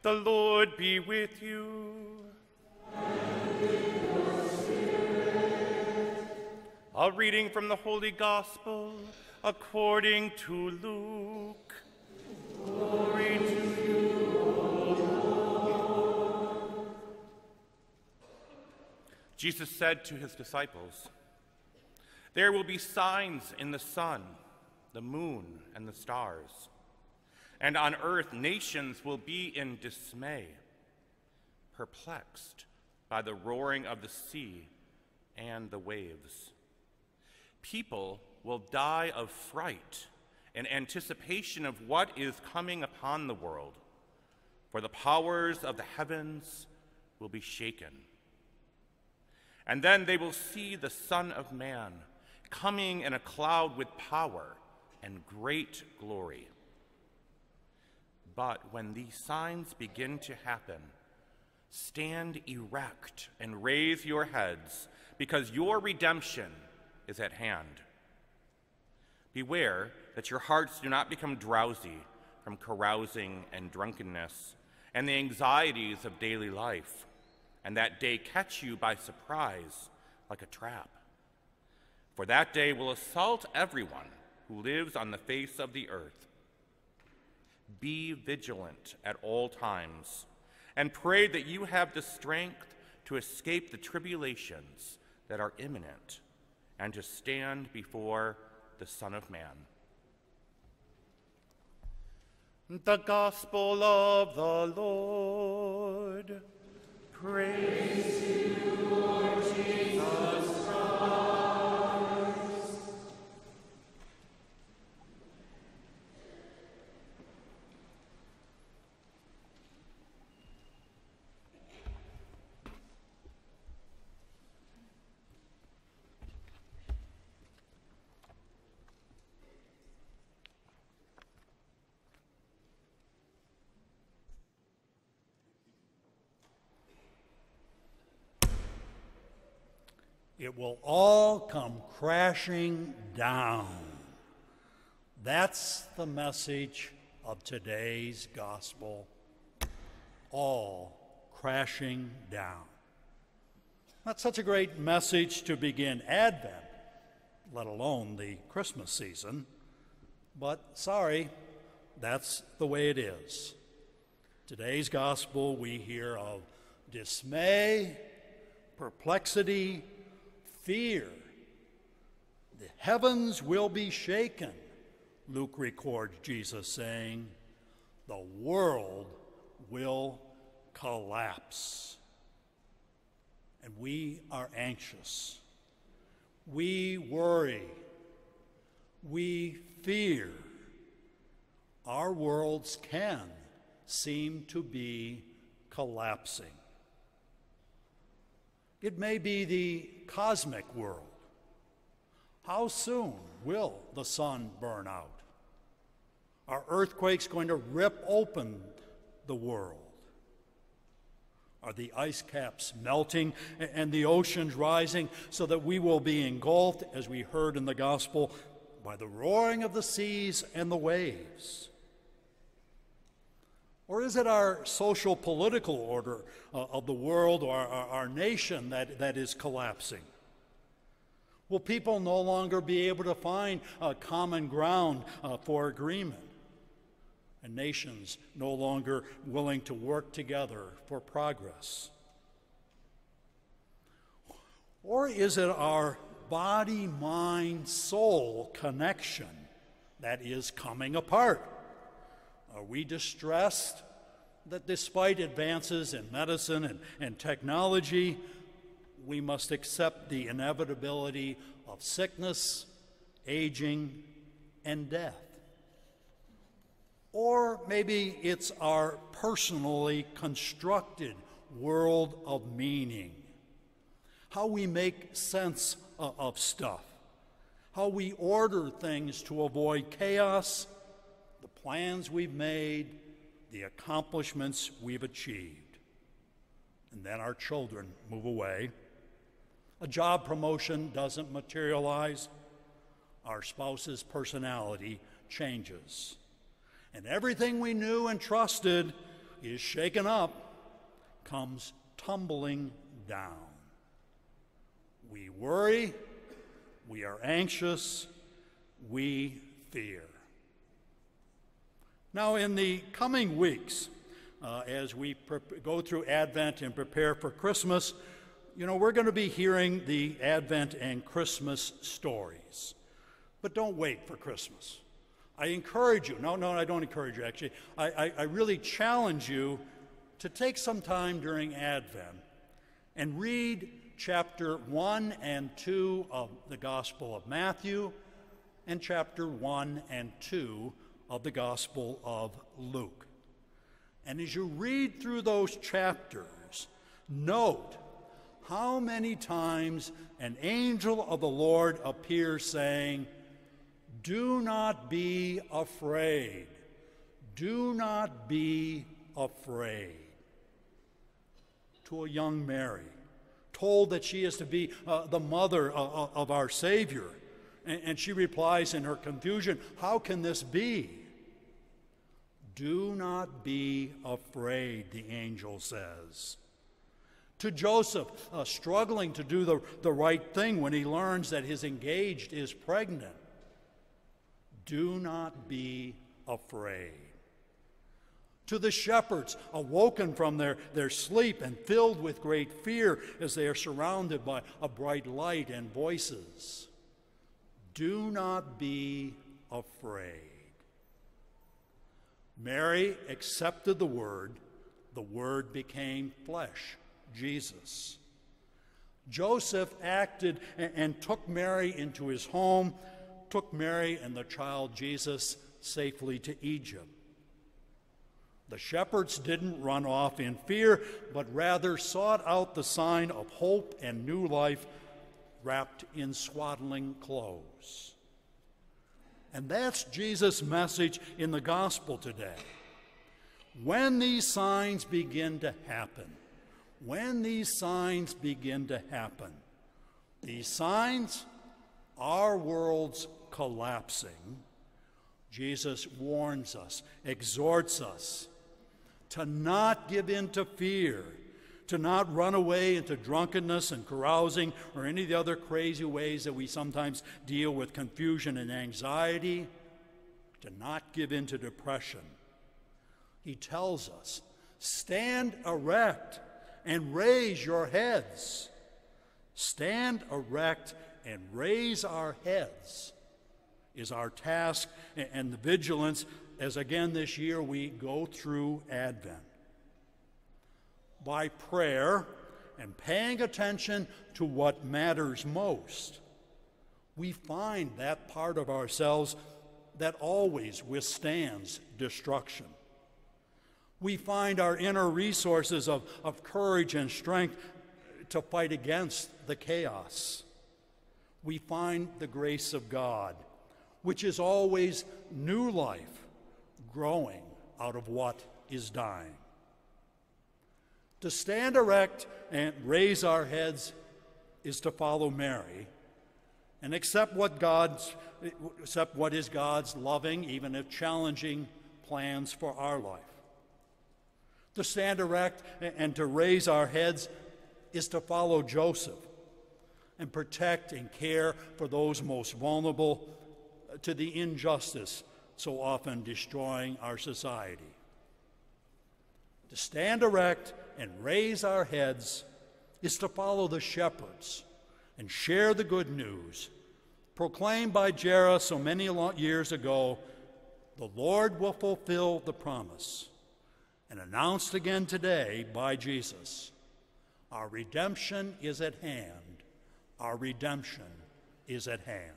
The Lord be with you. And with your spirit. A reading from the Holy Gospel according to Luke. Glory to you, O Lord. Jesus said to his disciples, "There will be signs in the sun, the moon, and the stars. And on earth nations will be in dismay, perplexed by the roaring of the sea and the waves. People will die of fright in anticipation of what is coming upon the world, for the powers of the heavens will be shaken. And then they will see the Son of Man coming in a cloud with power and great glory. But when these signs begin to happen, stand erect and raise your heads, because your redemption is at hand. Beware that your hearts do not become drowsy from carousing and drunkenness and the anxieties of daily life, and that day catch you by surprise like a trap. For that day will assault everyone who lives on the face of the earth. Be vigilant at all times, and pray that you have the strength to escape the tribulations that are imminent and to stand before the Son of Man." The Gospel of the Lord. Praise to you, Lord Jesus Christ. It will all come crashing down. That's the message of today's gospel. All crashing down. That's such a great message to begin Advent, let alone the Christmas season. But sorry, that's the way it is. Today's gospel, we hear of dismay, perplexity, fear. The heavens will be shaken, Luke records Jesus saying. The world will collapse. And we are anxious. We worry. We fear. Our worlds can seem to be collapsing. It may be the cosmic world. How soon will the sun burn out? Are earthquakes going to rip open the world? Are the ice caps melting and the oceans rising so that we will be engulfed, as we heard in the gospel, by the roaring of the seas and the waves? Or is it our social political order of the world or our nation that is collapsing? Will people no longer be able to find common ground for agreement? And nations no longer willing to work together for progress? Or is it our body, mind, soul connection that is coming apart? Are we distressed that despite advances in medicine and technology, we must accept the inevitability of sickness, aging, and death? Or maybe it's our personally constructed world of meaning, how we make sense of stuff, how we order things to avoid chaos, the plans we've made, the accomplishments we've achieved. And then our children move away. A job promotion doesn't materialize. Our spouse's personality changes. And everything we knew and trusted is shaken up comes tumbling down. We worry, we are anxious, we fear. Now, in the coming weeks, as we go through Advent and prepare for Christmas, we're going to be hearing the Advent and Christmas stories. But don't wait for Christmas. I encourage you, no, I don't encourage you actually, I really challenge you to take some time during Advent and read chapter 1 and 2 of the Gospel of Matthew and chapter 1 and 2 of the Gospel of Luke. And as you read through those chapters, note how many times an angel of the Lord appears saying, "Do not be afraid. Do not be afraid." To a young Mary, told that she is to be the mother of our Savior. And she replies in her confusion, "How can this be?" "Do not be afraid," the angel says. To Joseph, struggling to do the right thing when he learns that his engaged is pregnant, "Do not be afraid." To the shepherds, awoken from their sleep and filled with great fear as they are surrounded by a bright light and voices, "Do not be afraid." Mary accepted the Word became flesh, Jesus. Joseph acted and took Mary into his home, took Mary and the child Jesus safely to Egypt. The shepherds didn't run off in fear, but rather sought out the sign of hope and new life wrapped in swaddling clothes. And that's Jesus' message in the gospel today. When these signs begin to happen, these signs, our world's collapsing, Jesus warns us, exhorts us to not give in to fear, to not run away into drunkenness and carousing or any of the other crazy ways that we sometimes deal with confusion and anxiety, to not give in to depression. He tells us, stand erect and raise your heads. Stand erect and raise our heads is our task and the vigilance as again this year we go through Advent. By prayer and paying attention to what matters most, we find that part of ourselves that always withstands destruction. We find our inner resources of courage and strength to fight against the chaos. We find the grace of God, which is always new life growing out of what is dying. To stand erect and raise our heads is to follow Mary and accept what is God's loving, even if challenging, plans for our life. To stand erect and to raise our heads is to follow Joseph and protect and care for those most vulnerable to the injustice so often destroying our society. To stand erect and raise our heads is to follow the shepherds and share the good news proclaimed by Jerah so many years ago. The Lord will fulfill the promise, and announced again today by Jesus. Our redemption is at hand. Our redemption is at hand.